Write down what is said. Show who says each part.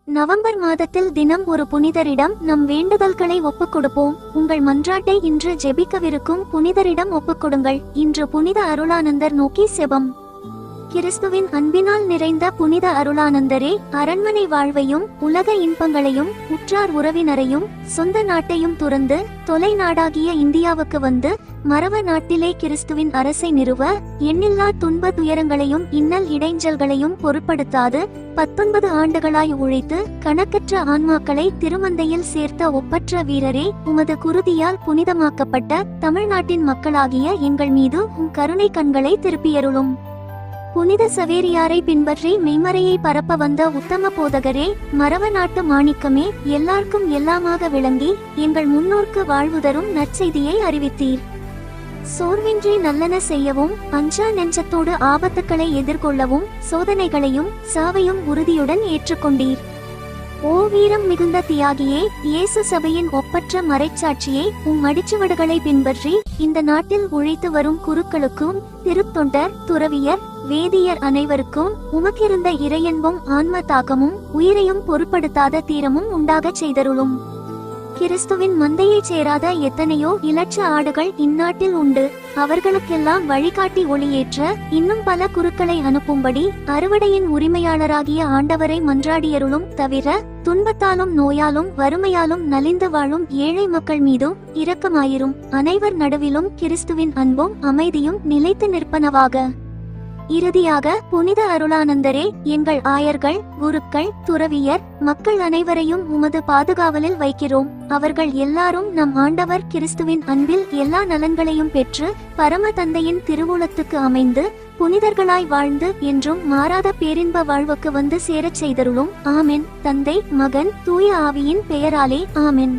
Speaker 1: November மாதத்தில் தினம் ஒரு புனிதரிடம் நம் வேண்டுதல்களை ஒப்புக் கொடுப்போம். உங்கள் மன்றாட்டை இன்று ஜெபிக்கவிருக்கும் புனிதரிடம் ஒப்புக்கொடுங்கள். இன்று புனித அருளானந்தர் நோக்கி செபம். கிறிஸ்துவின் அன்பினால் நிறைந்த புனித அருளானந்தரே, அரண்மனை வாழ்வையும் உலக இன்பங்களையும் உற்றார் உறவினரையும் சொந்த நாட்டையும் துறந்து தொலை நாடாகிய இந்தியாவுக்கு வந்து மரவ நாட்டிலே கிறிஸ்துவின் அரசை நிறுவ எண்ணில்லா துன்ப துயரங்களையும் இன்னல் இடைஞ்சல்களையும் பொருட்படுத்தாது 19 ஆண்டுகளாய் உழைத்து கணக்கற்ற ஆன்மாக்களை திருமந்தையில் சேர்த்த ஒப்பற்ற வீரரே, உமது குருதியால் புனிதமாக்கப்பட்ட தமிழ்நாட்டின் மக்களாகிய எங்கள் மீது உம் கருணை கண்களை திருப்பியருளும். புனித சவேரியாரை பின்பற்றி மெய்மறையை பரப்ப வந்த உத்தம போதகரே, மரவ நாட்டு மாணிக்கமே, எல்லாருக்கும் எல்லாமாக விளங்கி எங்கள் முன்னோர்க்கு வாழ்வு தரும் நற்செய்தியை அறிவித்தீர். சோர்வின்றி நல்லன செய்யவும் அஞ்சா நெஞ்சத்தோடு ஆபத்துக்களை எதிர்கொள்ளவும் சோதனைகளையும் சாவையும் உறுதியுடன் ஏற்றுக்கொண்டீர். ஓ வீரம் மிகுந்த தியாகியே, இயேசு சபையின் ஒப்பற்ற மறைச்சாட்சியே, உம் அடிச்சுவடுகளை பின்பற்றி இந்த நாட்டில் உழைத்து வரும் குருக்களுக்கும் திருத்தொண்டர் துறவியர் வேதியர் அனைவருக்கும் உமக்கிருந்த இறையன்பும் ஆன்ம தாக்கமும் உயிரையும் பொருட்படுத்தாத தீரமும் உண்டாகச் செய்தருளும். கிறிஸ்துவின் மந்தையைச் சேராத எத்தனையோ இலட்ச ஆடுகள் இந்நாட்டில் உண்டு. அவர்களுக்கெல்லாம் வழிகாட்டி ஒளியேற்ற இன்னும் பல குருக்களை அனுப்பும்படி அறுவடையின் உரிமையாளராகிய ஆண்டவரை மன்றாடியருளும். தவிர துன்பத்தாலும் நோயாலும் வறுமையாலும் நலிந்து வாழும் ஏழை மக்கள் மீதும் இரக்கமாயிரும். அனைவர் நடுவிலும் கிறிஸ்துவின் அன்பும் அமைதியும் நிலைத்து நிற்பனவாக. இறுதியாக புனித அருளானந்தரே, எங்கள் ஆயர்கள் குருக்கள் துறவியர் மக்கள் அனைவரையும் உமது பாதுகாவலில் வைக்கிறோம். அவர்கள் எல்லாரும் நம் ஆண்டவர் கிறிஸ்துவின் அன்பில் எல்லா நலன்களையும் பெற்று பரம தந்தையின் திருவுளத்துக்கு அமைந்து புனிதர்களாய் வாழ்ந்து என்றும் மாறாத பேரின்ப வாழ்வுக்கு வந்து சேரச் செய்தருளும். ஆமென். தந்தை மகன் தூய ஆவியின் பெயராலே ஆமென்.